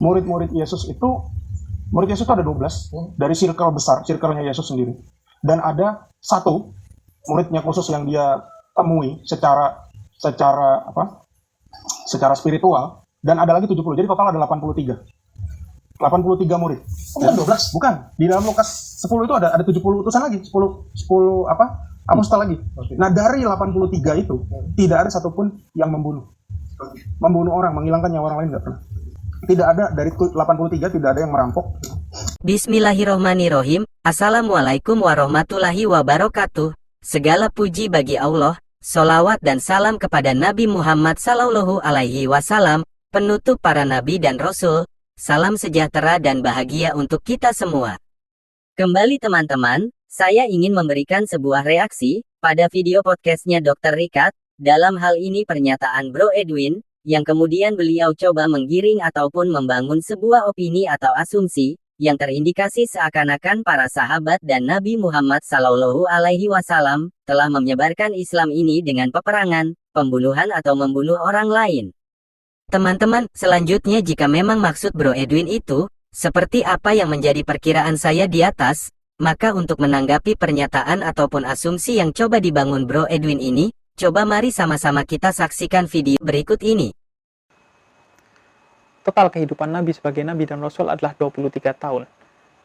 murid Yesus itu ada 12 dari circle besar, circle-nya Yesus sendiri. Dan ada satu muridnya khusus yang dia temui secara spiritual, dan ada lagi 70. Jadi total ada 83. 83 murid. Bukan 12. Bukan. Di dalam Lukas 10 itu ada 70 utusan lagi, 10 apostol lagi. Nah, dari 83 itu tidak ada satupun yang membunuh orang, menghilangkan nyawa orang lain, enggak pernah. Tidak ada, dari 83 tidak ada yang merampok. Bismillahirrohmanirrohim. Assalamualaikum warahmatullahi wabarakatuh. Segala puji bagi Allah, sholawat dan salam kepada Nabi Muhammad Sallallahu Alaihi Wasallam, penutup para nabi dan rasul. Salam sejahtera dan bahagia untuk kita semua. Kembali teman-teman, saya ingin memberikan sebuah reaksi pada video podcastnya Dr. Rikat. Dalam hal ini pernyataan Bro Edwin, yang kemudian beliau coba menggiring ataupun membangun sebuah opini atau asumsi, yang terindikasi seakan-akan para sahabat dan Nabi Muhammad Sallallahu Alaihi Wasallam telah menyebarkan Islam ini dengan peperangan, pembunuhan atau membunuh orang lain. Teman-teman, selanjutnya jika memang maksud Bro Edwin itu, seperti apa yang menjadi perkiraan saya di atas, maka untuk menanggapi pernyataan ataupun asumsi yang coba dibangun Bro Edwin ini, coba mari sama-sama kita saksikan video berikut ini. Total kehidupan Nabi sebagai Nabi dan Rasul adalah 23 tahun.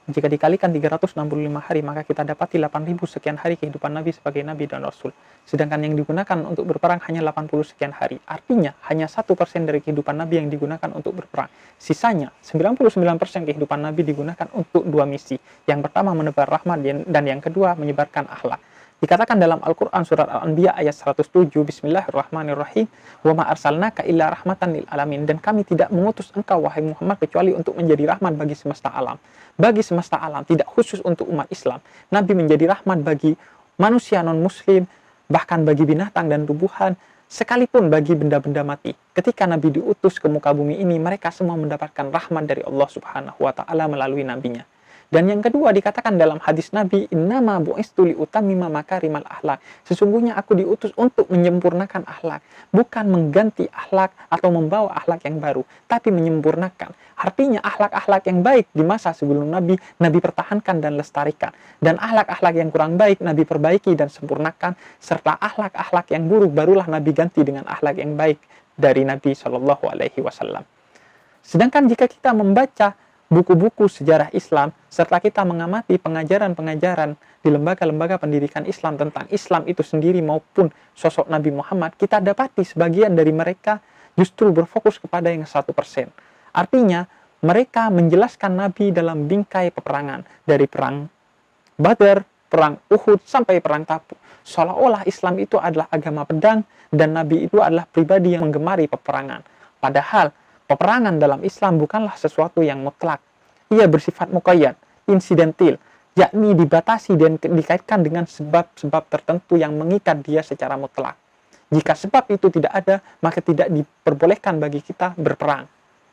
Jika dikalikan 365 hari, maka kita dapati 8.000 sekian hari kehidupan Nabi sebagai Nabi dan Rasul. Sedangkan yang digunakan untuk berperang hanya 80 sekian hari. Artinya, hanya 1% dari kehidupan Nabi yang digunakan untuk berperang. Sisanya, 99% kehidupan Nabi digunakan untuk dua misi. Yang pertama, menebar rahmat, dan yang kedua, menyebarkan akhlak. Dikatakan dalam Al-Quran surat Al-Anbiya ayat 107, Bismillahirrahmanirrahim, wa ma arsalnaka illa rahmatan lil alamin, dan kami tidak mengutus engkau wahai Muhammad kecuali untuk menjadi rahmat bagi semesta alam. Bagi semesta alam, tidak khusus untuk umat Islam. Nabi menjadi rahmat bagi manusia non-muslim, bahkan bagi binatang dan tumbuhan, sekalipun bagi benda-benda mati. Ketika Nabi diutus ke muka bumi ini, mereka semua mendapatkan rahmat dari Allah Subhanahu wa Ta'ala melalui nabinya. Dan yang kedua dikatakan dalam hadis Nabi, innama bu'istu liutammima makarimal akhlak. Sesungguhnya aku diutus untuk menyempurnakan akhlak, bukan mengganti akhlak atau membawa akhlak yang baru, tapi menyempurnakan. Artinya akhlak-akhlak yang baik di masa sebelum Nabi, Nabi pertahankan dan lestarikan. Dan akhlak-akhlak yang kurang baik, Nabi perbaiki dan sempurnakan. Serta akhlak-akhlak yang buruk, barulah Nabi ganti dengan akhlak yang baik dari Nabi Shallallahu Alaihi Wasallam. Sedangkan jika kita membaca buku-buku sejarah Islam, serta kita mengamati pengajaran-pengajaran di lembaga-lembaga pendidikan Islam tentang Islam itu sendiri maupun sosok Nabi Muhammad, kita dapati sebagian dari mereka justru berfokus kepada yang 1%. Artinya, mereka menjelaskan Nabi dalam bingkai peperangan, dari perang Badar, perang Uhud, sampai perang Tabuk. Seolah-olah Islam itu adalah agama pedang, dan Nabi itu adalah pribadi yang menggemari peperangan. Padahal, peperangan dalam Islam bukanlah sesuatu yang mutlak. Ia bersifat muqayyad, insidentil, yakni dibatasi dan dikaitkan dengan sebab-sebab tertentu yang mengikat dia secara mutlak. Jika sebab itu tidak ada, maka tidak diperbolehkan bagi kita berperang.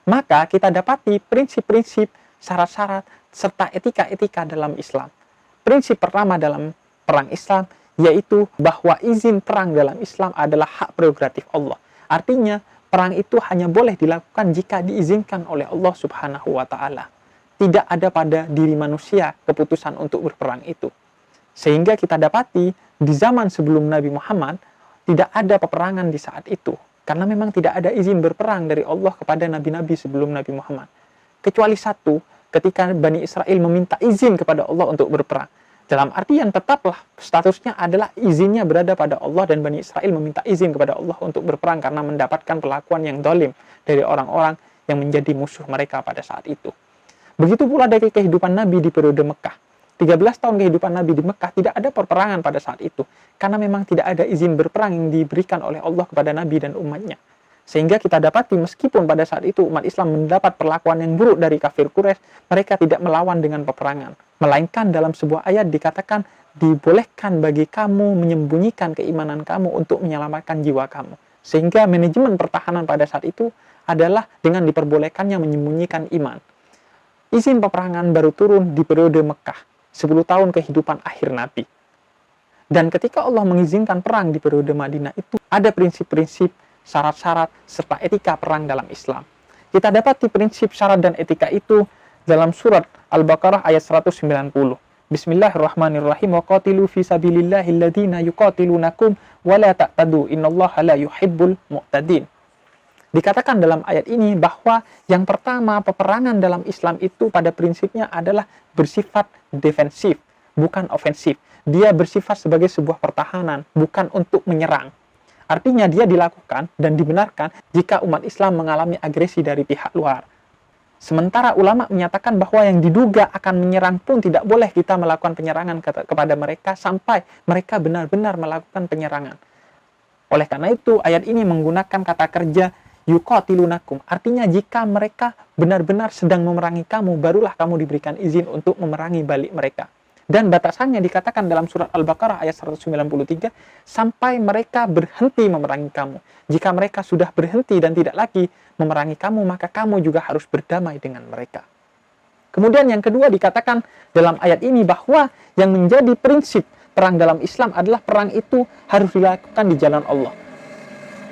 Maka kita dapati prinsip-prinsip, syarat-syarat, serta etika-etika dalam Islam. Prinsip pertama dalam perang Islam, yaitu bahwa izin perang dalam Islam adalah hak prerogatif Allah. Artinya, perang itu hanya boleh dilakukan jika diizinkan oleh Allah Subhanahu wa Ta'ala. Tidak ada pada diri manusia keputusan untuk berperang itu. Sehingga kita dapati di zaman sebelum Nabi Muhammad tidak ada peperangan di saat itu. Karena memang tidak ada izin berperang dari Allah kepada nabi-nabi sebelum Nabi Muhammad. Kecuali satu, ketika Bani Israel meminta izin kepada Allah untuk berperang. Dalam artian tetaplah statusnya adalah izinnya berada pada Allah, dan Bani Israel meminta izin kepada Allah untuk berperang karena mendapatkan perlakuan yang dolim dari orang-orang yang menjadi musuh mereka pada saat itu. Begitu pula dari kehidupan Nabi di periode Mekah. 13 tahun kehidupan Nabi di Mekah tidak ada perperangan pada saat itu, karena memang tidak ada izin berperang yang diberikan oleh Allah kepada Nabi dan umatnya. Sehingga kita dapati meskipun pada saat itu umat Islam mendapat perlakuan yang buruk dari kafir Quraisy, mereka tidak melawan dengan peperangan. Melainkan dalam sebuah ayat dikatakan, dibolehkan bagi kamu menyembunyikan keimanan kamu untuk menyelamatkan jiwa kamu. Sehingga manajemen pertahanan pada saat itu adalah dengan diperbolehkannya menyembunyikan iman. Izin peperangan baru turun di periode Mekah, 10 tahun kehidupan akhir Nabi. Dan ketika Allah mengizinkan perang di periode Madinah itu, ada prinsip-prinsip, syarat-syarat, serta etika perang dalam Islam. Kita dapati prinsip syarat dan etika itu dalam surat Al-Baqarah ayat 190. Bismillahirrahmanirrahim. Wa qatilu fi sabilillahi alladziina yuqatilunakum wa la ta'tadu innallaha la yuhibbul mu'tadin. Dikatakan dalam ayat ini bahwa yang pertama, peperangan dalam Islam itu pada prinsipnya adalah bersifat defensif, bukan ofensif. Dia bersifat sebagai sebuah pertahanan, bukan untuk menyerang. Artinya dia dilakukan dan dibenarkan jika umat Islam mengalami agresi dari pihak luar. Sementara ulama menyatakan bahwa yang diduga akan menyerang pun tidak boleh kita melakukan penyerangan kepada mereka sampai mereka benar-benar melakukan penyerangan. Oleh karena itu, ayat ini menggunakan kata kerja yuqatilunakum. Artinya jika mereka benar-benar sedang memerangi kamu, barulah kamu diberikan izin untuk memerangi balik mereka. Dan batasannya dikatakan dalam surat Al-Baqarah ayat 193, sampai mereka berhenti memerangi kamu. Jika mereka sudah berhenti dan tidak lagi memerangi kamu, maka kamu juga harus berdamai dengan mereka. Kemudian yang kedua dikatakan dalam ayat ini bahwa yang menjadi prinsip perang dalam Islam adalah perang itu harus dilakukan di jalan Allah.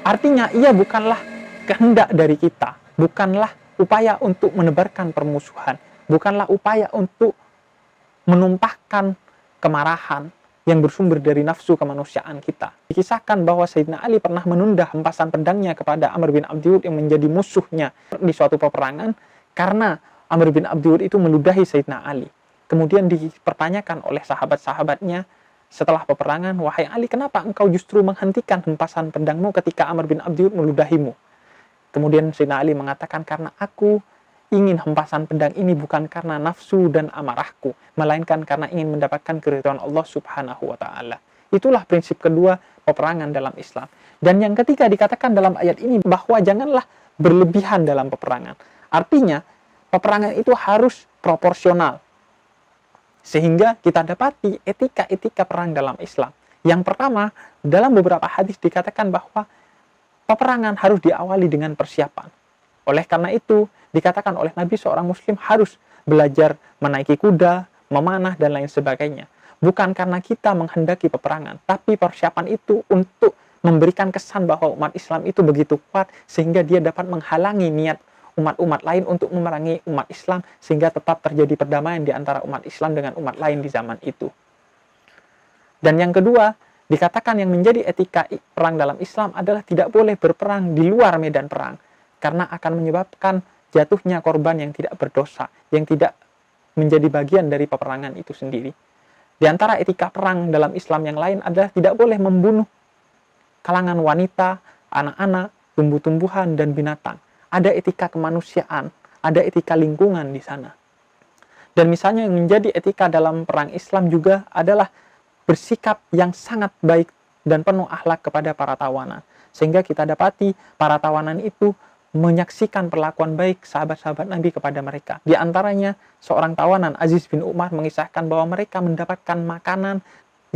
Artinya ia bukanlah kehendak dari kita, bukanlah upaya untuk menebarkan permusuhan, bukanlah upaya untuk menumpahkan kemarahan yang bersumber dari nafsu kemanusiaan kita. Dikisahkan bahwa Sayyidina Ali pernah menunda hempasan pedangnya kepada Amr bin Abdiwud yang menjadi musuhnya di suatu peperangan karena Amr bin Abdiwud itu meludahi Sayyidina Ali. Kemudian dipertanyakan oleh sahabat-sahabatnya setelah peperangan, "Wahai Ali, kenapa engkau justru menghentikan hempasan pedangmu ketika Amr bin Abdiwud meludahimu?" Kemudian Sayyidina Ali mengatakan, "Karena aku ingin hempasan pedang ini bukan karena nafsu dan amarahku, melainkan karena ingin mendapatkan keridhaan Allah Subhanahu wa Ta'ala." Itulah prinsip kedua peperangan dalam Islam. Dan yang ketiga dikatakan dalam ayat ini bahwa janganlah berlebihan dalam peperangan. Artinya, peperangan itu harus proporsional. Sehingga kita dapati etika-etika perang dalam Islam. Yang pertama, dalam beberapa hadis dikatakan bahwa peperangan harus diawali dengan persiapan. Oleh karena itu, dikatakan oleh Nabi seorang muslim harus belajar menaiki kuda, memanah, dan lain sebagainya. Bukan karena kita menghendaki peperangan, tapi persiapan itu untuk memberikan kesan bahwa umat Islam itu begitu kuat sehingga dia dapat menghalangi niat umat-umat lain untuk memerangi umat Islam sehingga tetap terjadi perdamaian di antara umat Islam dengan umat lain di zaman itu. Dan yang kedua, dikatakan yang menjadi etika perang dalam Islam adalah tidak boleh berperang di luar medan perang karena akan menyebabkan jatuhnya korban yang tidak berdosa, yang tidak menjadi bagian dari peperangan itu sendiri. Di antara etika perang dalam Islam yang lain adalah tidak boleh membunuh kalangan wanita, anak-anak, tumbuh-tumbuhan, dan binatang. Ada etika kemanusiaan, ada etika lingkungan di sana. Dan misalnya yang menjadi etika dalam perang Islam juga adalah bersikap yang sangat baik dan penuh akhlak kepada para tawanan. Sehingga kita dapati para tawanan itu menyaksikan perlakuan baik sahabat-sahabat Nabi kepada mereka. Di antaranya, seorang tawanan, Aziz bin Umar, mengisahkan bahwa mereka mendapatkan makanan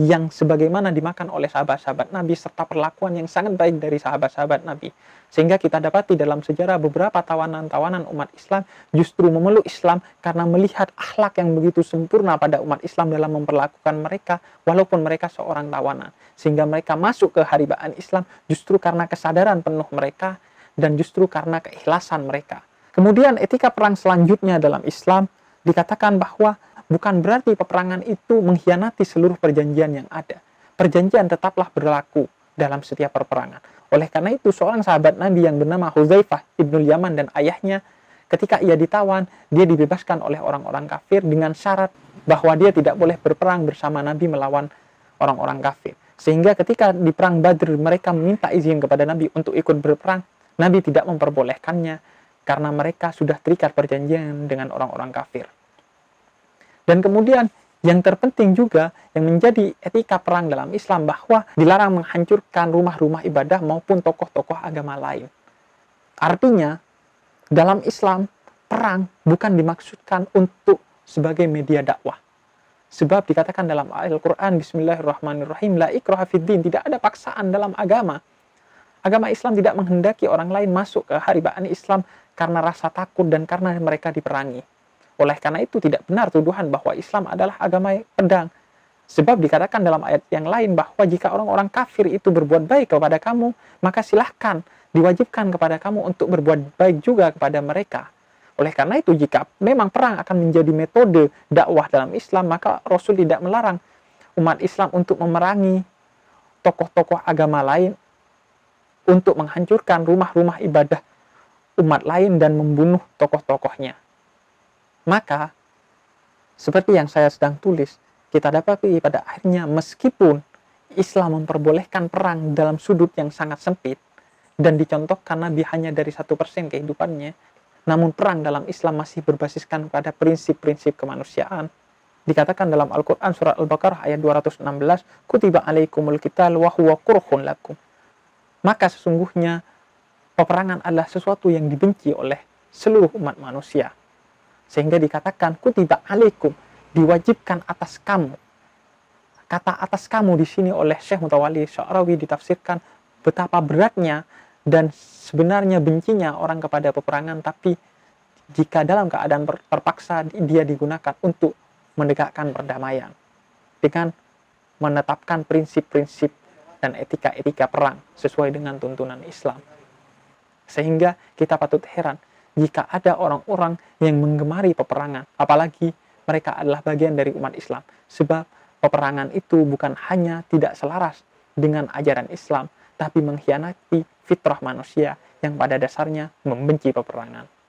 yang sebagaimana dimakan oleh sahabat-sahabat Nabi, serta perlakuan yang sangat baik dari sahabat-sahabat Nabi. Sehingga kita dapati dalam sejarah beberapa tawanan-tawanan umat Islam justru memeluk Islam karena melihat akhlak yang begitu sempurna pada umat Islam dalam memperlakukan mereka, walaupun mereka seorang tawanan. Sehingga mereka masuk ke haribaan Islam justru karena kesadaran penuh mereka, dan justru karena keikhlasan mereka. Kemudian etika perang selanjutnya dalam Islam dikatakan bahwa bukan berarti peperangan itu mengkhianati seluruh perjanjian yang ada. Perjanjian tetaplah berlaku dalam setiap peperangan. Oleh karena itu, seorang sahabat Nabi yang bernama Hudzaifah ibnul Yaman dan ayahnya, ketika ia ditawan, dia dibebaskan oleh orang-orang kafir dengan syarat bahwa dia tidak boleh berperang bersama Nabi melawan orang-orang kafir. Sehingga ketika di perang Badr mereka meminta izin kepada Nabi untuk ikut berperang, Nabi tidak memperbolehkannya karena mereka sudah terikat perjanjian dengan orang-orang kafir. Dan kemudian yang terpenting juga yang menjadi etika perang dalam Islam bahwa dilarang menghancurkan rumah-rumah ibadah maupun tokoh-tokoh agama lain. Artinya dalam Islam perang bukan dimaksudkan untuk sebagai media dakwah. Sebab dikatakan dalam Al-Quran, Bismillahirrahmanirrahim, la ikraha fiddin, tidak ada paksaan dalam agama. Agama Islam tidak menghendaki orang lain masuk ke haribaan Islam karena rasa takut dan karena mereka diperangi. Oleh karena itu tidak benar tuduhan bahwa Islam adalah agama pedang. Sebab dikatakan dalam ayat yang lain bahwa jika orang-orang kafir itu berbuat baik kepada kamu, maka silahkan diwajibkan kepada kamu untuk berbuat baik juga kepada mereka. Oleh karena itu, jika memang perang akan menjadi metode dakwah dalam Islam, maka Rasul tidak melarang umat Islam untuk memerangi tokoh-tokoh agama lain, untuk menghancurkan rumah-rumah ibadah umat lain dan membunuh tokoh-tokohnya. Maka, seperti yang saya sedang tulis, kita dapati pada akhirnya meskipun Islam memperbolehkan perang dalam sudut yang sangat sempit dan dicontohkan Nabi hanya dari 1% kehidupannya, namun perang dalam Islam masih berbasiskan pada prinsip-prinsip kemanusiaan. Dikatakan dalam Al-Quran surat Al-Baqarah ayat 216, kutiba alaikumul qital wa huwa kurhun lakum. Maka sesungguhnya peperangan adalah sesuatu yang dibenci oleh seluruh umat manusia. Sehingga dikatakan kutiba alaikum, diwajibkan atas kamu. Kata atas kamu di sini oleh Syekh Mutawalli Sya'rawi ditafsirkan betapa beratnya dan sebenarnya bencinya orang kepada peperangan, tapi jika dalam keadaan terpaksa dia digunakan untuk menegakkan perdamaian dengan menetapkan prinsip-prinsip dan etika-etika perang sesuai dengan tuntunan Islam. Sehingga kita patut heran jika ada orang-orang yang menggemari peperangan, apalagi mereka adalah bagian dari umat Islam. Sebab peperangan itu bukan hanya tidak selaras dengan ajaran Islam, tapi mengkhianati fitrah manusia yang pada dasarnya membenci peperangan.